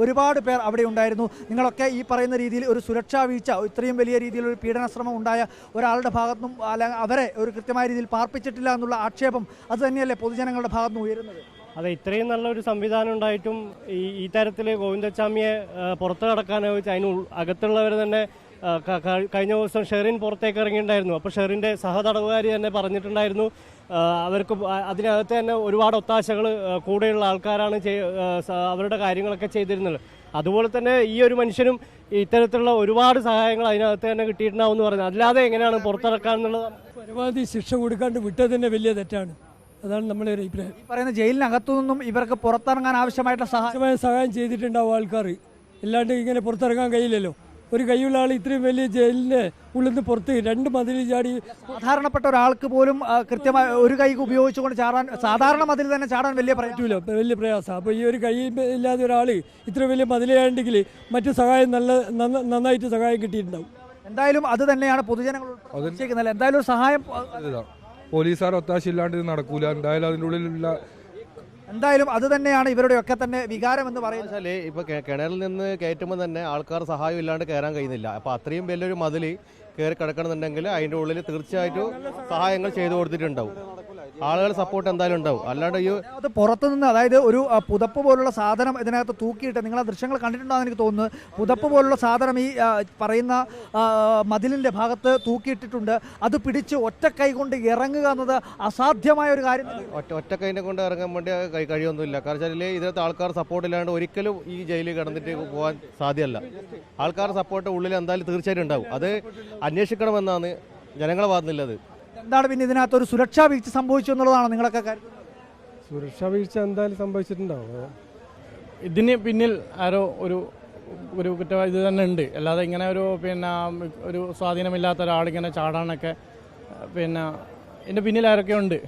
ഒരുപാട് പേർ അവിടെ ഉണ്ടായിരുന്നു. നിങ്ങളൊക്കെ ഈ പറയുന്ന രീതിയിൽ ഒരു സുരക്ഷാ വീഴ്ച, ഇത്രയും വലിയ രീതിയിലൊരു പീഡനശ്രമം ഉണ്ടായ ഒരാളുടെ ഭാഗത്തുനിന്നും അവരെ ഒരു കൃത്യമായ രീതിയിൽ പാർപ്പിച്ചിട്ടില്ല എന്നുള്ള ആക്ഷേപം അത് തന്നെയല്ലേ പൊതുജനങ്ങളുടെ ഭാഗത്തുനിന്ന് ഉയരുന്നത്? അതെ, ഇത്രയും നല്ലൊരു സംവിധാനം ഉണ്ടായിട്ടും ഈ തരത്തിൽ ഗോവിന്ദച്ചാമിയെ പുറത്ത് കടക്കാൻ അതിന് അകത്തുള്ളവർ തന്നെ കഴിഞ്ഞ ദിവസം ഷെറിൻ പുറത്തേക്ക് ഇറങ്ങിയിട്ടുണ്ടായിരുന്നു. അപ്പോൾ ഷെറിൻ്റെ സഹതടവുകാരി തന്നെ പറഞ്ഞിട്ടുണ്ടായിരുന്നു അവർക്ക് അതിനകത്ത് തന്നെ ഒരുപാട് ഒത്താശകൾ കൂടെയുള്ള ആൾക്കാരാണ് അവരുടെ കാര്യങ്ങളൊക്കെ ചെയ്തിരുന്നത്. അതുപോലെ തന്നെ ഈ ഒരു മനുഷ്യനും ഇത്തരത്തിലുള്ള ഒരുപാട് സഹായങ്ങൾ അതിനകത്ത് തന്നെ കിട്ടിയിട്ടുണ്ടാവും എന്ന് പറഞ്ഞു. അല്ലാതെ എങ്ങനെയാണ് പുറത്തിറക്കാൻ എന്നുള്ളത് പരമാവധി ശിക്ഷ കൊടുക്കാണ്ട് വിട്ടത് തന്നെ വലിയ തെറ്റാണ്. അതാണ് നമ്മുടെ ഒരു അഭിപ്രായം. ഈ പറയുന്ന ജയിലിനകത്തു നിന്നും ഇവർക്ക് പുറത്തിറങ്ങാൻ ആവശ്യമായിട്ടുള്ള സഹായം ചെയ്തിട്ടുണ്ടാവും ആൾക്കാർ. ഇല്ലാണ്ട് ഇങ്ങനെ പുറത്തിറങ്ങാൻ കഴിയില്ലല്ലോ. ഒരു കൈയുള്ള ആൾ ഇത്രയും വലിയ ജയിലിൻ്റെ ഉള്ളിൽ നിന്ന് പുറത്ത് 2 മതിൽ ചാടി, സാധാരണപ്പെട്ട ഒരാൾക്ക് പോലും കൃത്യമായി ഒരു കൈ ഉപയോഗിച്ചുകൊണ്ട് ചാടാൻ, സാധാരണ മതിൽ തന്നെ ചാടാൻ വലിയ പ്രയാസം. അപ്പോൾ ഈ ഒരു കൈ ഇല്ലാതെ ഒരാൾ ഇത്ര വലിയ മതിലായിട്ടുണ്ടെങ്കിൽ മറ്റു സഹായം നന്നായിട്ട് സഹായം കിട്ടിയിട്ടുണ്ടാവും. എന്തായാലും അത് തന്നെയാണ് പൊതുജനങ്ങൾ ഉദ്ദേശിക്കുന്നത്. എന്തായാലും ഒരു സഹായം പോലീസുകാർ ഒത്താശയില്ലാണ്ട് ഇത് നടക്കൂല. എന്തായാലും അതിൻ്റെ ഉള്ളിലുള്ള എന്തായാലും അത് തന്നെയാണ് ഇവരുടെയൊക്കെ തന്നെ വികാരം എന്ന് പറയുന്നത്. ഇപ്പോൾ കിണറിൽ നിന്ന് കയറ്റുമ്പോൾ തന്നെ ആൾക്കാർ സഹായം ഇല്ലാണ്ട് കയറാൻ കഴിയുന്നില്ല. അപ്പോൾ അത്രയും വലിയൊരു മതിൽ കയറി കിടക്കണമെന്നുണ്ടെങ്കിൽ അതിൻ്റെ ഉള്ളിൽ തീർച്ചയായിട്ടും സഹായങ്ങൾ ചെയ്തു കൊടുത്തിട്ടുണ്ടാവും. ആളുകൾ സപ്പോർട്ട് എന്തായാലും ഉണ്ടാവും. അല്ലാണ്ട് അത് പുറത്തുനിന്ന്, അതായത് ഒരു പുതപ്പ് പോലുള്ള സാധനം ഇതിനകത്ത് തൂക്കിയിട്ട്, നിങ്ങൾ ആ ദൃശ്യങ്ങൾ കണ്ടിട്ടുണ്ടെന്ന് എനിക്ക് തോന്നുന്നു. പുതപ്പ് പോലുള്ള സാധനം ഈ പറയുന്ന മതിലിൻ്റെ ഭാഗത്ത് തൂക്കിയിട്ടിട്ടുണ്ട്. അത് പിടിച്ച് ഒറ്റക്കൈ കൊണ്ട് ഇറങ്ങുക എന്നത് അസാധ്യമായ ഒരു കാര്യം. ഒറ്റക്കൈനെ കൊണ്ട് ഇറങ്ങാൻ വേണ്ടി കഴിയൊന്നുമില്ല. കാരണം വെച്ചാൽ ഇതിനകത്ത് ആൾക്കാർ സപ്പോർട്ട് ഇല്ലാണ്ട് ഒരിക്കലും ഈ ജയിലിൽ കിടന്നിട്ട് പോകാൻ സാധ്യമല്ല. ആൾക്കാർ സപ്പോർട്ട് ഉള്ളിൽ എന്തായാലും തീർച്ചയായിട്ടും ഉണ്ടാവും. അത് അന്വേഷിക്കണമെന്നാണ് ജനങ്ങളെ ഭാഗത്തുനിന്നുള്ളത്. എന്താണ് പിന്നെ ഇതിനകത്ത് ഒരു സുരക്ഷാ വീഴ്ച സംഭവിച്ചു എന്നുള്ളതാണ് നിങ്ങളൊക്കെ കരുതുന്നത്? സുരക്ഷാ വീഴ്ച എന്തായാലും സംഭവിച്ചിട്ടുണ്ടാവും. ഇതിന് പിന്നിൽ ആരോ ഒരു കുറ്റം ഇത് തന്നെ ഉണ്ട്. അല്ലാതെ ഇങ്ങനെ ഒരു സ്വാധീനമില്ലാത്ത ഒരാളിങ്ങനെ ചാടാനൊക്കെ ഇതിൻ്റെ പിന്നിൽ ആരൊക്കെ ഉണ്ട്.